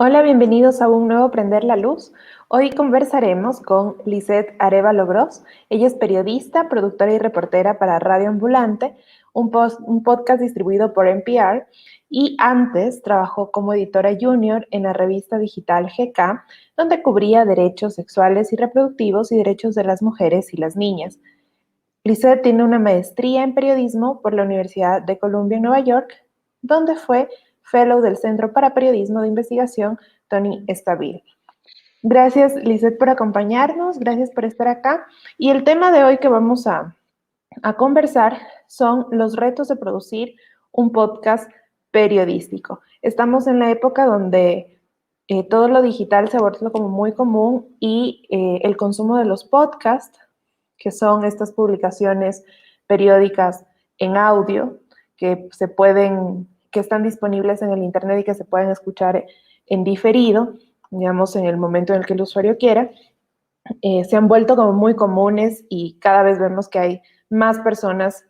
Hola, bienvenidos a un nuevo Prender la Luz. Hoy conversaremos con Lisette Arévalo Gross. Ella es periodista, productora y reportera para Radio Ambulante, un podcast distribuido por NPR, y antes trabajó como editora junior en la revista digital GK, donde cubría derechos sexuales y reproductivos y derechos de las mujeres y las niñas. Lisette tiene una maestría en periodismo por la Universidad de Columbia en Nueva York, donde fue fellow del Centro para Periodismo de Investigación Tony Estabil. Gracias, Lisette, por acompañarnos, gracias por estar acá. Y el tema de hoy que vamos a conversar son los retos de producir un podcast periodístico. Estamos en la época donde todo lo digital se ha vuelto como muy común y el consumo de los podcasts, que son estas publicaciones periódicas en audio que están disponibles en el internet y que se pueden escuchar en diferido, digamos, en el momento en el que el usuario quiera, se han vuelto como muy comunes y cada vez vemos que hay más personas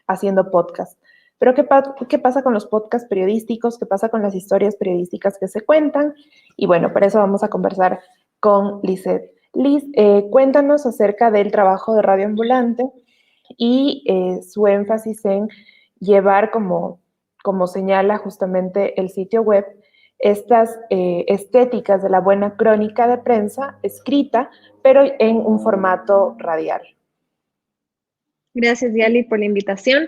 haciendo podcast. Pero ¿qué pasa con los podcasts periodísticos? ¿Qué pasa con las historias periodísticas que se cuentan? Y bueno, para eso vamos a conversar con Lisette. Liz, cuéntanos acerca del trabajo de Radio Ambulante y su énfasis en llevar, como señala justamente el sitio web, estas estéticas de la buena crónica de prensa escrita, pero en un formato radial. Gracias, Yali, por la invitación.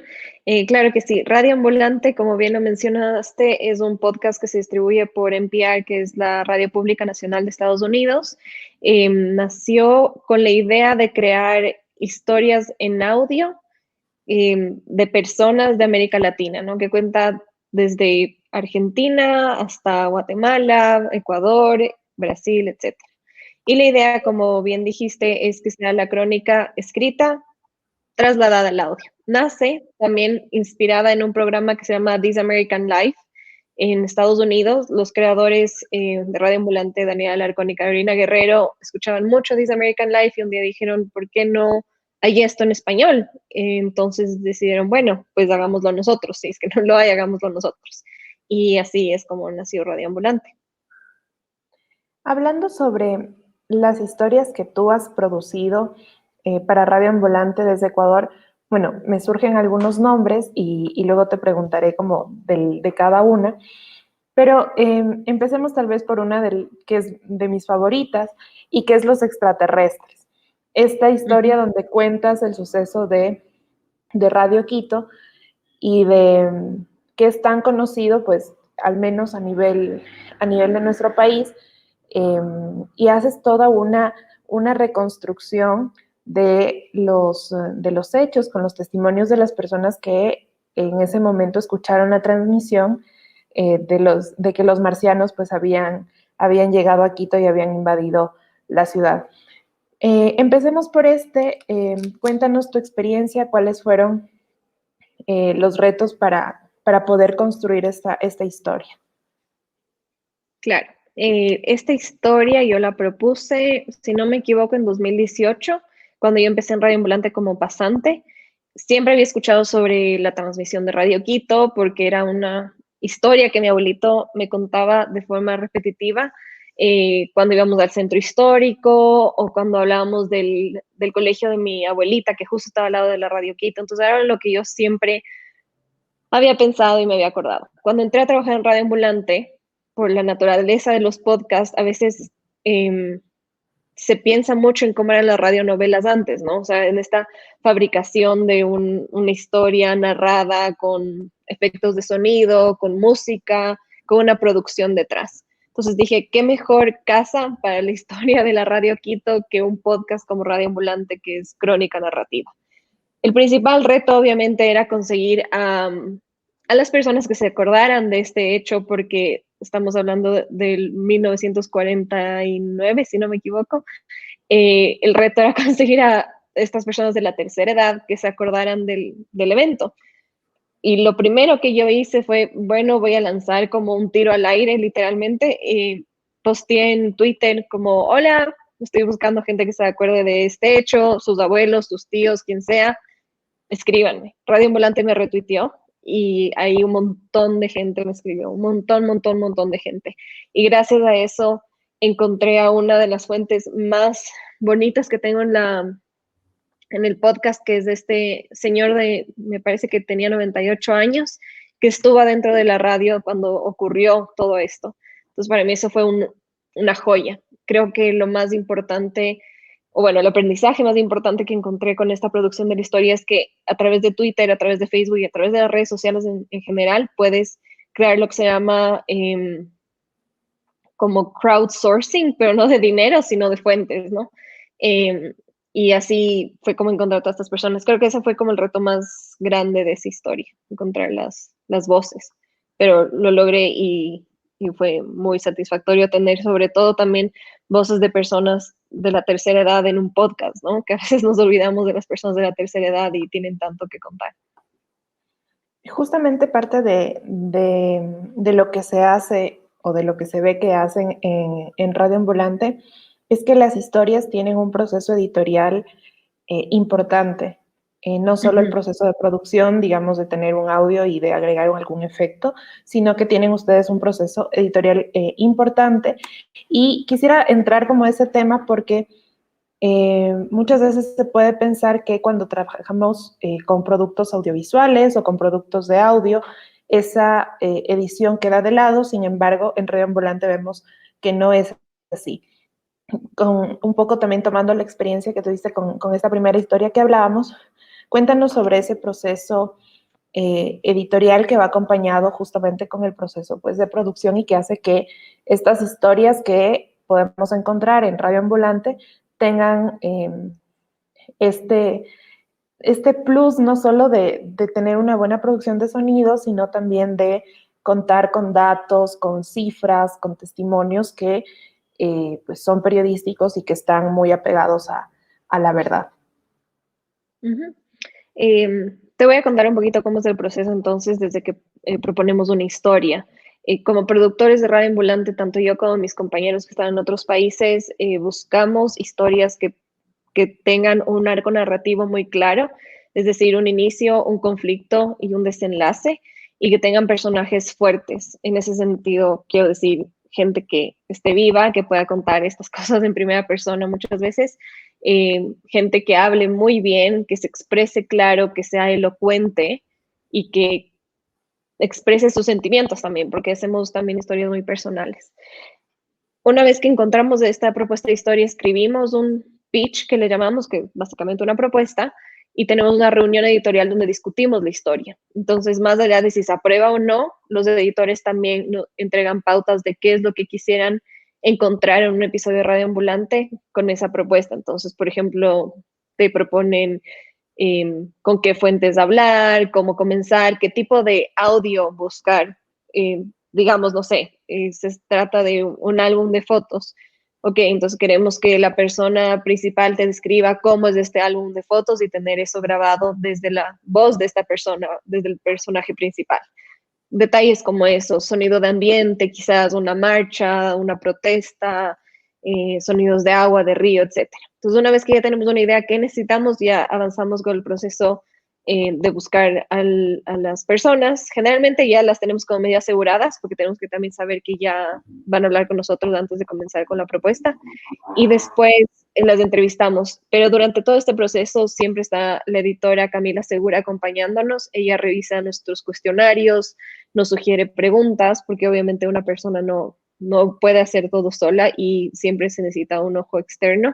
Claro que sí, Radio Ambulante, como bien lo mencionaste, es un podcast que se distribuye por NPR, que es la Radio Pública Nacional de Estados Unidos. Nació con la idea de crear historias en audio de personas de América Latina, ¿no? Que cuenta desde Argentina hasta Guatemala, Ecuador, Brasil, etc. Y la idea, como bien dijiste, es que sea la crónica escrita trasladada al audio. Nace también inspirada en un programa que se llama This American Life en Estados Unidos. Los creadores de Radio Ambulante, Daniel Alarcón y Carolina Guerrero, escuchaban mucho This American Life y un día dijeron, ¿por qué no hay esto en español? Entonces decidieron, bueno, pues hagámoslo nosotros. Si es que no lo hay, hagámoslo nosotros. Y así es como nació Radio Ambulante. Hablando sobre las historias que tú has producido para Radio Ambulante desde Ecuador, bueno, me surgen algunos nombres y luego te preguntaré como de cada una, pero empecemos tal vez por una que es de mis favoritas y que es Los extraterrestres. Esta historia donde cuentas el suceso de Radio Quito y de que es tan conocido, pues al menos a nivel de nuestro país, y haces toda una reconstrucción de los hechos con los testimonios de las personas que en ese momento escucharon la transmisión de que los marcianos pues habían llegado a Quito y habían invadido la ciudad. Empecemos por cuéntanos tu experiencia, cuáles fueron los retos para poder construir esta historia. Claro, esta historia yo la propuse, si no me equivoco, en 2018, cuando yo empecé en Radio Ambulante como pasante. Siempre había escuchado sobre la transmisión de Radio Quito porque era una historia que mi abuelito me contaba de forma repetitiva cuando íbamos al centro histórico o cuando hablábamos del colegio de mi abuelita, que justo estaba al lado de la Radio Quito. Entonces era lo que yo siempre había pensado y me había acordado. Cuando entré a trabajar en Radio Ambulante, por la naturaleza de los podcasts, a veces se piensa mucho en cómo eran las radionovelas antes, ¿no? O sea, en esta fabricación de una historia narrada con efectos de sonido, con música, con una producción detrás. Entonces dije, ¿qué mejor casa para la historia de la Radio Quito que un podcast como Radio Ambulante, que es crónica narrativa? El principal reto, obviamente, era conseguir a las personas que se acordaran de este hecho, porque estamos hablando del 1949, si no me equivoco. El reto era conseguir a estas personas de la tercera edad que se acordaran del evento. Y lo primero que yo hice fue, bueno, voy a lanzar como un tiro al aire, literalmente. Posteé en Twitter como, hola, estoy buscando gente que se acuerde de este hecho, sus abuelos, sus tíos, quien sea, escríbanme. Radio Ambulante me retuiteó y ahí un montón de gente me escribió, un montón de gente. Y gracias a eso encontré a una de las fuentes más bonitas que tengo en el podcast, que es de este señor me parece que tenía 98 años, que estuvo dentro de la radio cuando ocurrió todo esto. Entonces, para mí eso fue una joya. Creo que lo más importante, o bueno, el aprendizaje más importante que encontré con esta producción de la historia es que a través de Twitter, a través de Facebook y a través de las redes sociales en general, puedes crear lo que se llama como crowdsourcing, pero no de dinero, sino de fuentes, ¿no? Y así fue como encontrar a todas estas personas. Creo que ese fue como el reto más grande de esa historia, encontrar las voces. Pero lo logré y fue muy satisfactorio tener sobre todo también voces de personas de la tercera edad en un podcast, ¿no? Que a veces nos olvidamos de las personas de la tercera edad y tienen tanto que contar. Justamente parte de lo que se hace o de lo que se ve que hacen en Radio Ambulante es que las historias tienen un proceso editorial importante. No solo el proceso de producción, digamos, de tener un audio y de agregar algún efecto, sino que tienen ustedes un proceso editorial importante. Y quisiera entrar como a ese tema porque muchas veces se puede pensar que cuando trabajamos con productos audiovisuales o con productos de audio, esa edición queda de lado. Sin embargo, en Radio Ambulante vemos que no es así. Un poco también tomando la experiencia que tuviste con esta primera historia que hablábamos, cuéntanos sobre ese proceso editorial que va acompañado justamente con el proceso pues, de producción y que hace que estas historias que podemos encontrar en Radio Ambulante tengan este, este plus no solo de tener una buena producción de sonido, sino también de contar con datos, con cifras, con testimonios que pues son periodísticos y que están muy apegados a la verdad. Te voy a contar un poquito cómo es el proceso entonces desde que proponemos una historia. Como productores de Radio Ambulante, tanto yo como mis compañeros que están en otros países, buscamos historias que tengan un arco narrativo muy claro, es decir, un inicio, un conflicto y un desenlace, y que tengan personajes fuertes. En ese sentido, quiero decir, gente que esté viva, que pueda contar estas cosas en primera persona muchas veces, gente que hable muy bien, que se exprese claro, que sea elocuente y que exprese sus sentimientos también, porque hacemos también historias muy personales. Una vez que encontramos esta propuesta de historia, escribimos un pitch que le llamamos, que básicamente una propuesta, y tenemos una reunión editorial donde discutimos la historia. Entonces, más allá de si se aprueba o no, los editores también nos entregan pautas de qué es lo que quisieran encontrar en un episodio de Radio Ambulante con esa propuesta. Entonces, por ejemplo, te proponen con qué fuentes hablar, cómo comenzar, qué tipo de audio buscar. Digamos, no sé, se trata de un álbum de fotos. Ok, entonces queremos que la persona principal te describa cómo es este álbum de fotos y tener eso grabado desde la voz de esta persona, desde el personaje principal. Detalles como eso, sonido de ambiente, quizás una marcha, una protesta, sonidos de agua, de río, etcétera. Entonces, una vez que ya tenemos una idea que necesitamos, ya avanzamos con el proceso de buscar a las personas. Generalmente ya las tenemos como medio aseguradas, porque tenemos que también saber que ya van a hablar con nosotros antes de comenzar con la propuesta. Y después las entrevistamos. Pero durante todo este proceso siempre está la editora Camila Segura acompañándonos. Ella revisa nuestros cuestionarios, nos sugiere preguntas, porque obviamente una persona no puede hacer todo sola y siempre se necesita un ojo externo.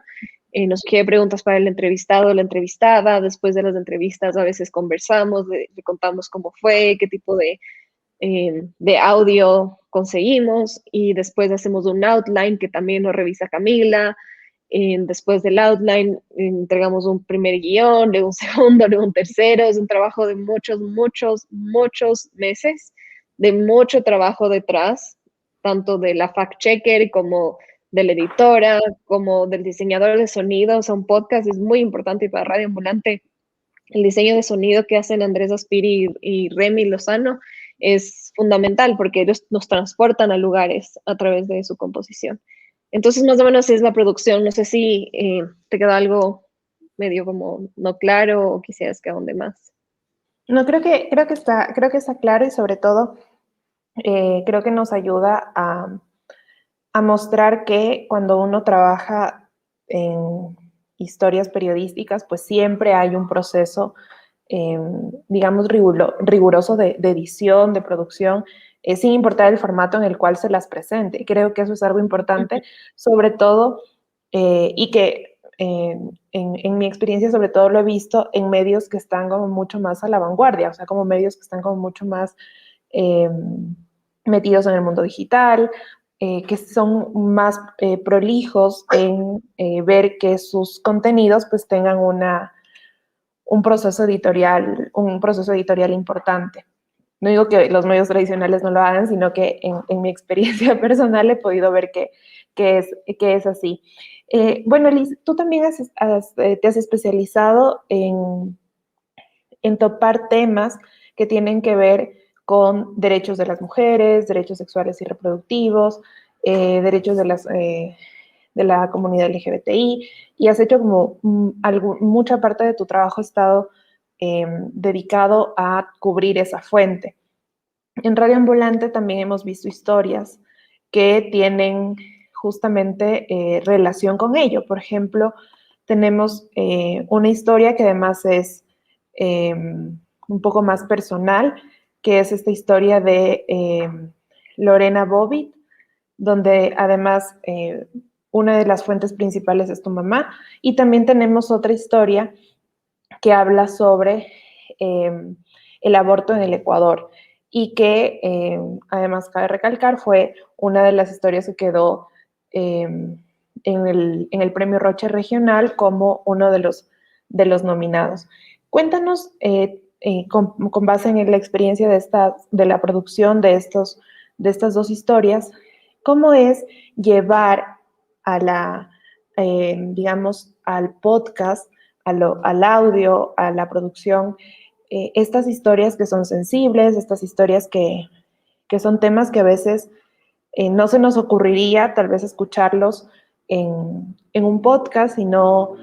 Nos sugiere preguntas para el entrevistado o la entrevistada. Después de las entrevistas a veces conversamos, le contamos cómo fue, qué tipo de audio conseguimos, y después hacemos un outline que también lo revisa Camila. Después del outline entregamos un primer guión, luego un segundo, luego un tercero. Es un trabajo de muchos meses, de mucho trabajo detrás, tanto de la fact-checker como de la editora, como del diseñador de sonido. O sea, un podcast es muy importante para Radio Ambulante. El diseño de sonido que hacen Andrés Aspiri y Remy Lozano es fundamental porque ellos nos transportan a lugares a través de su composición. Entonces, más o menos es la producción. No sé si te quedó algo medio como no claro o quisieras que ahonde más. No, creo que está claro y sobre todo creo que nos ayuda a mostrar que cuando uno trabaja en historias periodísticas, pues siempre hay un proceso, eh, digamos, riguroso de edición, de producción, sin importar el formato en el cual se las presente. Creo que eso es algo importante, sobre todo, y que en mi experiencia sobre todo lo he visto en medios que están como mucho más a la vanguardia, o sea, como medios que están como mucho más eh, metidos en el mundo digital, que son más prolijos en ver que sus contenidos pues tengan un proceso editorial importante. No digo que los medios tradicionales no lo hagan, sino que en mi experiencia personal he podido ver que es así. Bueno, Liz, tú también te has especializado en topar temas que tienen que ver con derechos de las mujeres, derechos sexuales y reproductivos, derechos de la comunidad LGBTI, y has hecho como mucha parte de tu trabajo ha estado dedicado a cubrir esa fuente. En Radio Ambulante también hemos visto historias que tienen justamente relación con ello. Por ejemplo, tenemos una historia que además es un poco más personal, que es esta historia de Lorena Bobbitt, donde además una de las fuentes principales es tu mamá. Y también tenemos otra historia que habla sobre el aborto en el Ecuador y que además cabe recalcar fue una de las historias que quedó en el premio Roche Regional como uno de los nominados. Cuéntanos, con base en la experiencia de la producción de estas dos historias, cómo es llevar a digamos, al podcast, al audio, a la producción, estas historias que son sensibles, estas historias que son temas que a veces no se nos ocurriría tal vez escucharlos en un podcast, sino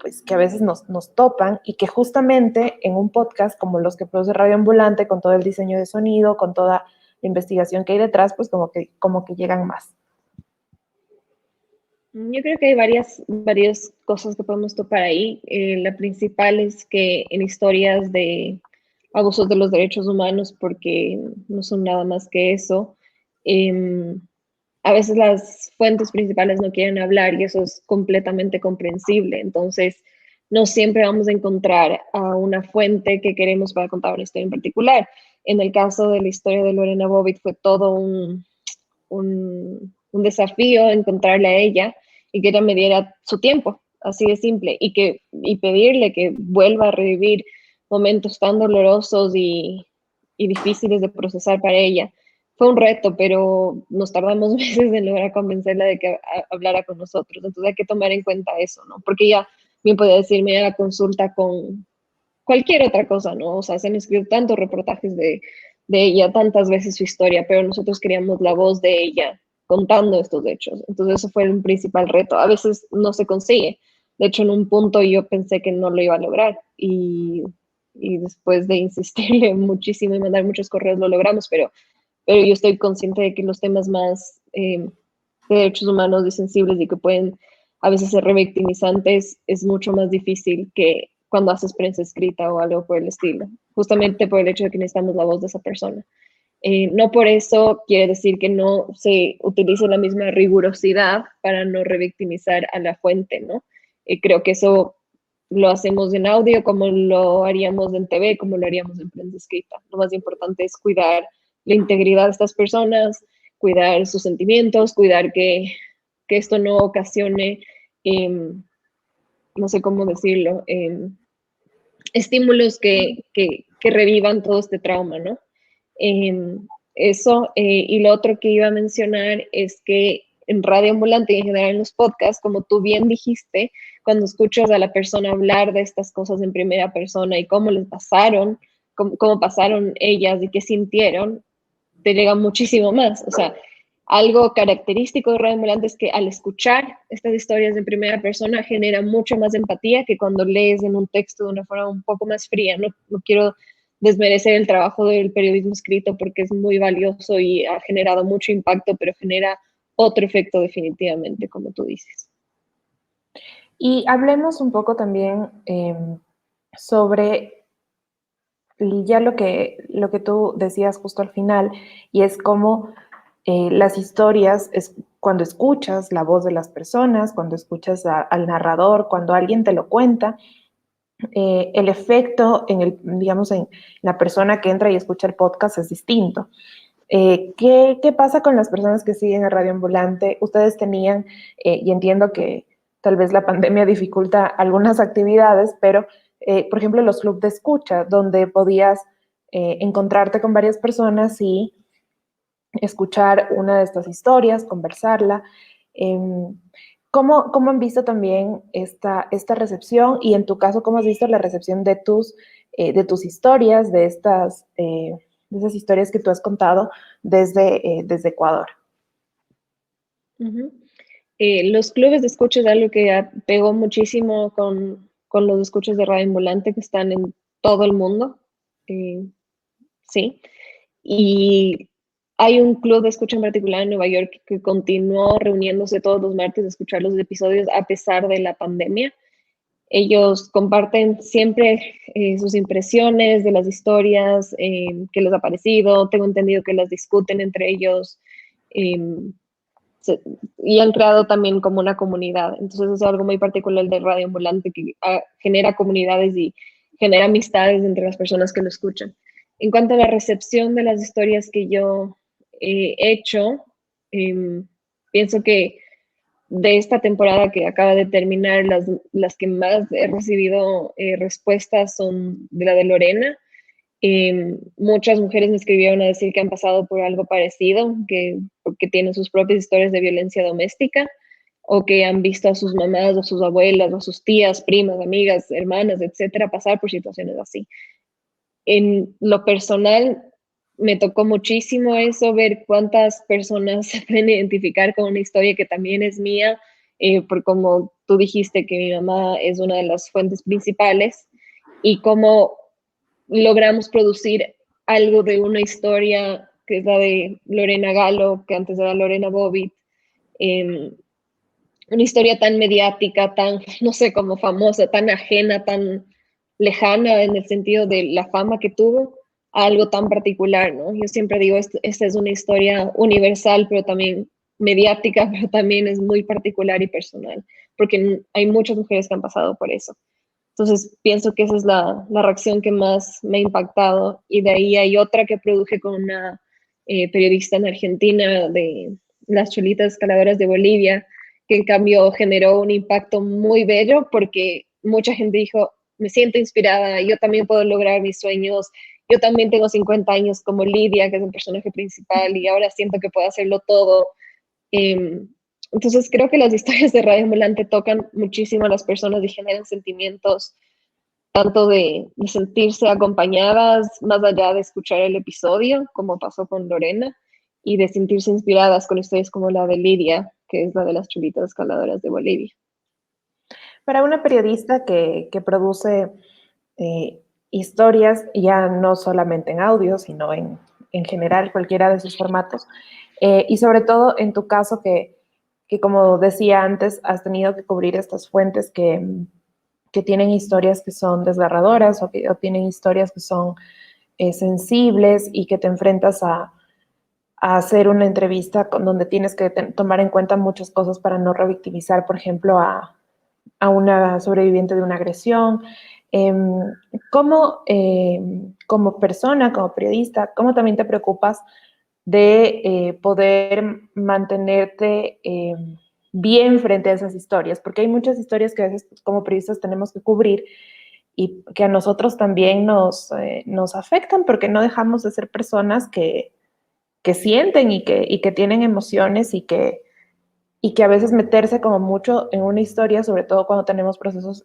pues que a veces nos topan y que justamente en un podcast como los que produce Radio Ambulante, con todo el diseño de sonido, con toda la investigación que hay detrás, pues como que llegan más. Yo creo que hay varias cosas que podemos topar ahí. La principal es que en historias de abusos de los derechos humanos, porque no son nada más que eso, eh, a veces las fuentes principales no quieren hablar y eso es completamente comprensible. Entonces, no siempre vamos a encontrar a una fuente que queremos para contar una historia en particular. En el caso de la historia de Lorena Bobbitt fue todo un desafío encontrarle a ella y que ella me diera su tiempo, así de simple, y pedirle que vuelva a revivir momentos tan dolorosos y difíciles de procesar para ella. Fue un reto, pero nos tardamos meses en lograr convencerla de que hablara con nosotros. Entonces hay que tomar en cuenta eso, ¿no? Porque ella bien podía decirme a la consulta con cualquier otra cosa, ¿no? O sea, se han escrito tantos reportajes de ella, tantas veces su historia, pero nosotros queríamos la voz de ella contando estos hechos. Entonces eso fue un principal reto. A veces no se consigue. De hecho, en un punto yo pensé que no lo iba a lograr y después de insistirle muchísimo y mandar muchos correos lo logramos, pero yo estoy consciente de que los temas más de derechos humanos y sensibles y que pueden a veces ser revictimizantes es mucho más difícil que cuando haces prensa escrita o algo por el estilo, justamente por el hecho de que necesitamos la voz de esa persona. No por eso quiere decir que no se utilice la misma rigurosidad para no revictimizar a la fuente, ¿no? Creo que eso lo hacemos en audio como lo haríamos en TV, como lo haríamos en prensa escrita. Lo más importante es cuidar la integridad de estas personas, cuidar sus sentimientos, cuidar que esto no ocasione, no sé cómo decirlo, estímulos que revivan todo este trauma, ¿no? Eso, y lo otro que iba a mencionar es que en Radio Ambulante y en general en los podcasts, como tú bien dijiste, cuando escuchas a la persona hablar de estas cosas en primera persona y cómo les pasaron, cómo pasaron ellas y qué sintieron, te llega muchísimo más. O sea, algo característico de Radio Ambulante es que al escuchar estas historias en primera persona genera mucho más empatía que cuando lees en un texto de una forma un poco más fría. No quiero desmerecer el trabajo del periodismo escrito porque es muy valioso y ha generado mucho impacto, pero genera otro efecto definitivamente, como tú dices. Y hablemos un poco también sobre ya lo que tú decías justo al final, y es cómo las historias, es cuando escuchas la voz de las personas, cuando escuchas al narrador, cuando alguien te lo cuenta, el efecto digamos, en la persona que entra y escucha el podcast es distinto. ¿Qué pasa con las personas que siguen a Radio Ambulante? Ustedes tenían, y entiendo que tal vez la pandemia dificulta algunas actividades, pero, por ejemplo, los clubes de escucha, donde podías encontrarte con varias personas y escuchar una de estas historias, conversarla. ¿Cómo han visto también esta recepción? Y en tu caso, ¿cómo has visto la recepción de tus historias, de esas historias que tú has contado desde Ecuador? Uh-huh. Los clubes de escucha es algo que pegó muchísimo con los escuchas de Radio Ambulante que están en todo el mundo. Sí. Y hay un club de escucha en particular en Nueva York que continuó reuniéndose todos los martes a escuchar los episodios a pesar de la pandemia. Ellos comparten siempre sus impresiones de las historias que les ha parecido. Tengo entendido que las discuten entre ellos. Eh, y han creado también como una comunidad. Entonces es algo muy particular de Radio Ambulante que genera comunidades y genera amistades entre las personas que lo escuchan. En cuanto a la recepción de las historias que yo he hecho, pienso que de esta temporada que acaba de terminar, las que más he recibido respuestas son de la de Lorena. Muchas mujeres me escribieron a decir que han pasado por algo parecido, que tienen sus propias historias de violencia doméstica o que han visto a sus mamás o sus abuelas o sus tías, primas, amigas, hermanas, etcétera, pasar por situaciones así. En lo personal, me tocó muchísimo eso, ver cuántas personas se pueden identificar con una historia que también es mía, por como tú dijiste que mi mamá es una de las fuentes principales y cómo logramos producir algo de una historia que es la de Lorena Galo, que antes era Lorena Bobbitt, una historia tan mediática, tan, no sé, como famosa, tan ajena, tan lejana en el sentido de la fama que tuvo, a algo tan particular, ¿no? Yo siempre digo, esta es una historia universal, pero también mediática, pero también es muy particular y personal, porque hay muchas mujeres que han pasado por eso. Entonces, pienso que esa es la reacción que más me ha impactado. Y de ahí hay otra que produje con una periodista en Argentina de las Cholitas Escaladoras de Bolivia, que en cambio generó un impacto muy bello porque mucha gente dijo, me siento inspirada, yo también puedo lograr mis sueños, yo también tengo 50 años como Lidia, que es el personaje principal, y ahora siento que puedo hacerlo todo. Entonces creo que las historias de Radio Ambulante tocan muchísimo a las personas y generan sentimientos tanto de sentirse acompañadas más allá de escuchar el episodio, como pasó con Lorena, y de sentirse inspiradas con historias como la de Lidia, que es la de las chulitas escaladoras de Bolivia. Para una periodista que produce historias, ya no solamente en audio, sino en general, cualquiera de sus formatos, y sobre todo en tu caso que, como decía antes, has tenido que cubrir estas fuentes que tienen historias que son desgarradoras o tienen historias que son sensibles y que te enfrentas a hacer una entrevista donde tienes que tomar en cuenta muchas cosas para no revictimizar, por ejemplo, a una sobreviviente de una agresión. ¿Cómo, como persona, como periodista, cómo también te preocupas de poder mantenerte bien frente a esas historias? Porque hay muchas historias que a veces como periodistas tenemos que cubrir y que a nosotros también nos afectan porque no dejamos de ser personas que sienten y que tienen emociones y que a veces meterse como mucho en una historia, sobre todo cuando tenemos procesos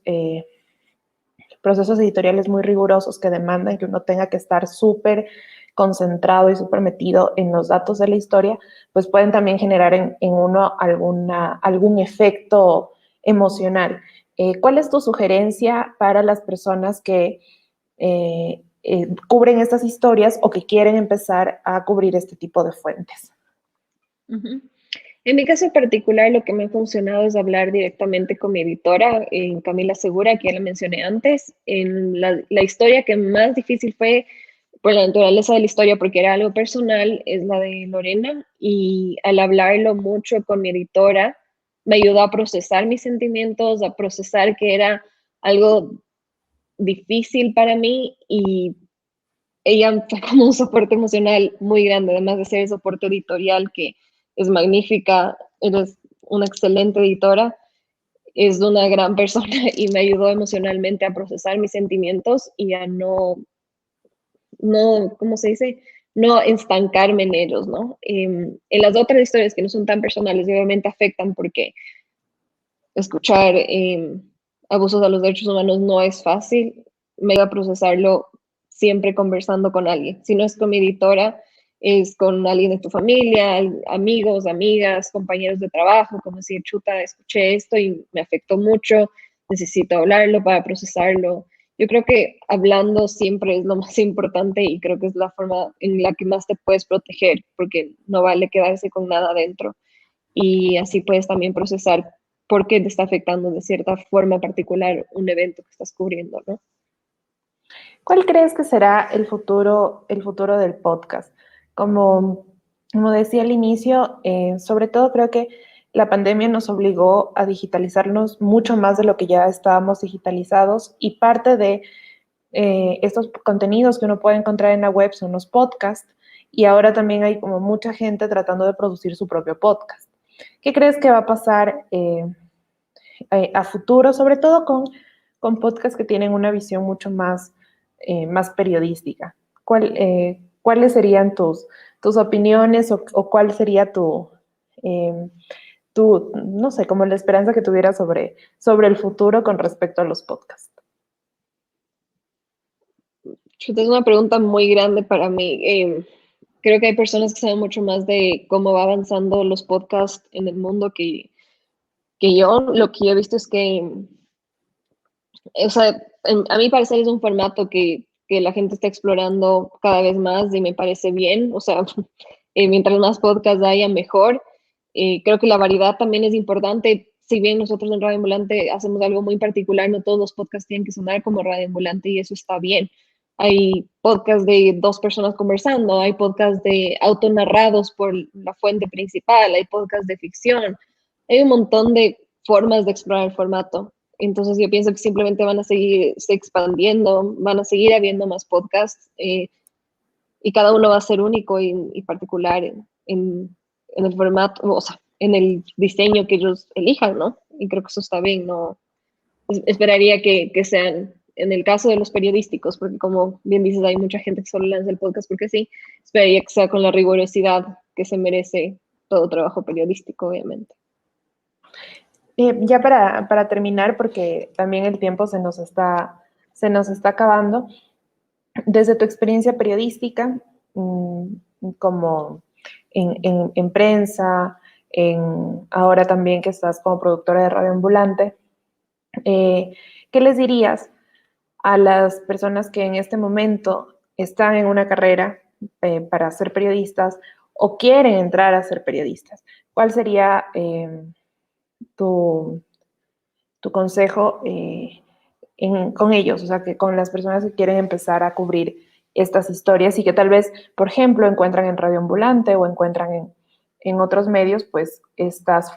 editoriales muy rigurosos que demandan que uno tenga que estar súper concentrado y súper metido en los datos de la historia, pues pueden también generar en uno algún efecto emocional. ¿Cuál es tu sugerencia para las personas que cubren estas historias o que quieren empezar a cubrir este tipo de fuentes? Ujú. En mi caso en particular, lo que me ha funcionado es hablar directamente con mi editora, Camila Segura, que ya la mencioné antes. En la historia que más difícil fue por la naturaleza de la historia, porque era algo personal, es la de Lorena. Y al hablarlo mucho con mi editora, me ayudó a procesar mis sentimientos, a procesar que era algo difícil para mí y ella fue como un soporte emocional muy grande, además de ser el soporte editorial, que es magnífica, eres una excelente editora, es una gran persona y me ayudó emocionalmente a procesar mis sentimientos y a no, ¿cómo se dice? No estancarme en ellos, ¿no? En las otras historias que no son tan personales y obviamente afectan porque escuchar abusos a los derechos humanos no es fácil, me iba a procesarlo siempre conversando con alguien. Si no es con mi editora, es con alguien de tu familia, amigos, amigas, compañeros de trabajo, como decir, chuta, escuché esto y me afectó mucho, necesito hablarlo para procesarlo. Yo creo que hablando siempre es lo más importante y creo que es la forma en la que más te puedes proteger, porque no vale quedarse con nada adentro. Y así puedes también procesar por qué te está afectando de cierta forma particular un evento que estás cubriendo, ¿no? ¿Cuál crees que será el futuro del podcast? Como, como decía al inicio, sobre todo creo que la pandemia nos obligó a digitalizarnos mucho más de lo que ya estábamos digitalizados y parte de estos contenidos que uno puede encontrar en la web son los podcasts y ahora también hay como mucha gente tratando de producir su propio podcast. ¿Qué crees que va a pasar a futuro, sobre todo con podcasts que tienen una visión mucho más, más periodística? ¿Cuáles serían tus opiniones o cuál sería no sé, como la esperanza que tuvieras sobre el futuro con respecto a los podcasts? Chuta, es una pregunta muy grande para mí. Creo que hay personas que saben mucho más de cómo va avanzando los podcasts en el mundo que yo. Lo que yo he visto es que, o sea, a mi parecer es un formato que la gente está explorando cada vez más y me parece bien. O sea, mientras más podcasts haya, mejor. Creo que la variedad también es importante. Si bien nosotros en Radio Ambulante hacemos algo muy particular, no todos los podcasts tienen que sonar como Radio Ambulante y eso está bien. Hay podcasts de dos personas conversando, hay podcasts de autonarrados por la fuente principal, hay podcasts de ficción. Hay un montón de formas de explorar el formato. Entonces yo pienso que simplemente van a seguir se expandiendo, van a seguir habiendo más podcasts y cada uno va a ser único y particular en el formato, o sea, en el diseño que ellos elijan, ¿no? Y creo que eso está bien, ¿no? Esperaría que sean, en el caso de los periodísticos, porque como bien dices, hay mucha gente que solo lanza el podcast porque sí, esperaría que sea con la rigurosidad que se merece todo trabajo periodístico, obviamente. Ya para terminar, porque también el tiempo se nos está acabando, desde tu experiencia periodística, como en prensa, ahora también que estás como productora de Radio Ambulante, ¿qué les dirías a las personas que en este momento están en una carrera para ser periodistas o quieren entrar a ser periodistas? ¿Cuál sería tu, tu consejo con ellos, o sea, que con las personas que quieren empezar a cubrir estas historias y que tal vez, por ejemplo, encuentran en Radio Ambulante o encuentran en otros medios, pues estas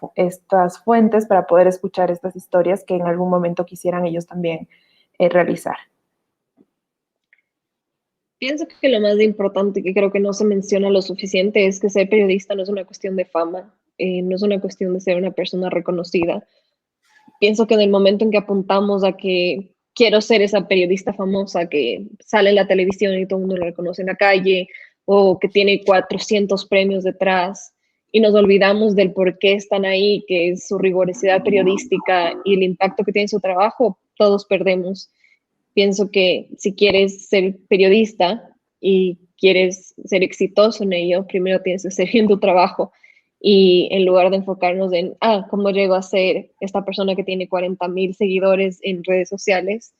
fuentes para poder escuchar estas historias que en algún momento quisieran ellos también realizar? Pienso que lo más importante que creo que no se menciona lo suficiente es que ser periodista no es una cuestión de fama, no es una cuestión de ser una persona reconocida. Pienso que en el momento en que apuntamos a que quiero ser esa periodista famosa que sale en la televisión y todo el mundo lo reconoce en la calle o que tiene 400 premios detrás y nos olvidamos del por qué están ahí, que es su rigurosidad periodística y el impacto que tiene su trabajo, todos perdemos. Pienso que si quieres ser periodista y quieres ser exitoso en ello, primero tienes que hacer bien tu trabajo. Y en lugar de enfocarnos en, ¿cómo llego a ser esta persona que tiene 40,000 seguidores en redes sociales?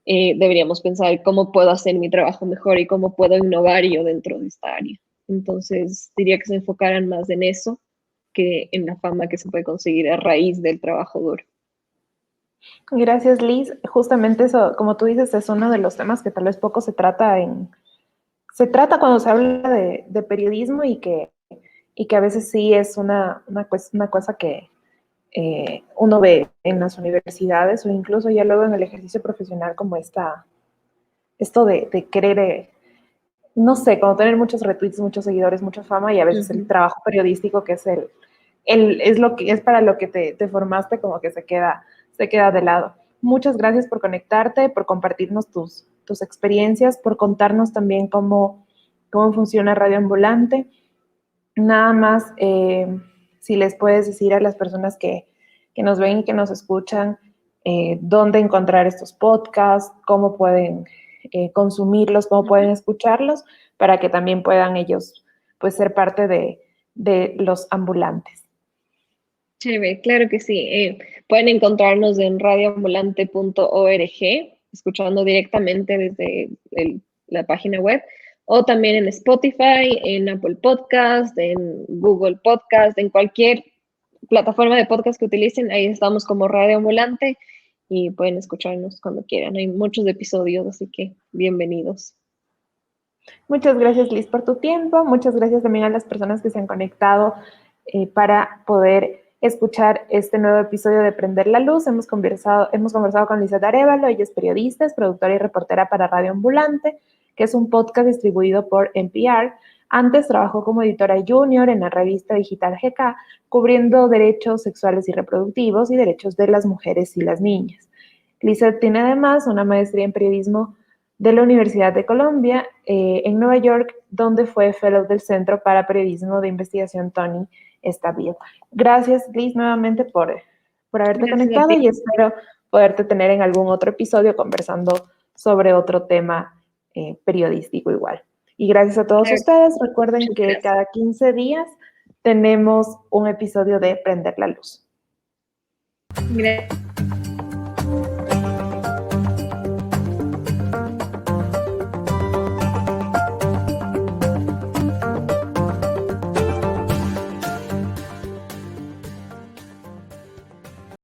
Deberíamos pensar cómo puedo hacer mi trabajo mejor y cómo puedo innovar yo dentro de esta área. Entonces, diría que se enfocaran más en eso que en la fama que se puede conseguir a raíz del trabajo duro. Gracias, Liz. Justamente eso, como tú dices, es uno de los temas que tal vez poco se trata cuando se habla de periodismo y que a veces sí es una cosa que uno ve en las universidades o incluso ya luego en el ejercicio profesional como esto de querer, no sé, como tener muchos retweets, muchos seguidores, mucha fama y a veces el trabajo periodístico que es es lo que es para lo que te formaste como que se queda de lado. Muchas gracias por conectarte, por compartirnos tus experiencias, por contarnos también cómo funciona Radio Ambulante. Nada más, si les puedes decir a las personas que nos ven y que nos escuchan, dónde encontrar estos podcasts, cómo pueden consumirlos, cómo pueden escucharlos, para que también puedan ellos pues ser parte de los ambulantes. Chévere, claro que sí. Pueden encontrarnos en radioambulante.org, escuchando directamente desde la página web, o también en Spotify, en Apple Podcast, en Google Podcast, en cualquier plataforma de podcast que utilicen. Ahí estamos como Radio Ambulante y pueden escucharnos cuando quieran. Hay muchos episodios, así que bienvenidos. Muchas gracias, Liz, por tu tiempo. Muchas gracias también a las personas que se han conectado para poder escuchar este nuevo episodio de Prender la Luz. Hemos conversado con Lizeth Arévalo. Ella es periodista, es productora y reportera para Radio Ambulante, que es un podcast distribuido por NPR. Antes trabajó como editora junior en la revista digital GK, cubriendo derechos sexuales y reproductivos y derechos de las mujeres y las niñas. Lizeth tiene además una maestría en periodismo de la Universidad de Columbia en Nueva York, donde fue fellow del Centro para Periodismo de Investigación Tony Estabil. Gracias, Liz, nuevamente por haberte conectado y espero poderte tener en algún otro episodio conversando sobre otro tema periodístico igual. Y gracias a todos ustedes. Recuerden que cada 15 días tenemos un episodio de Prender la Luz. Gracias.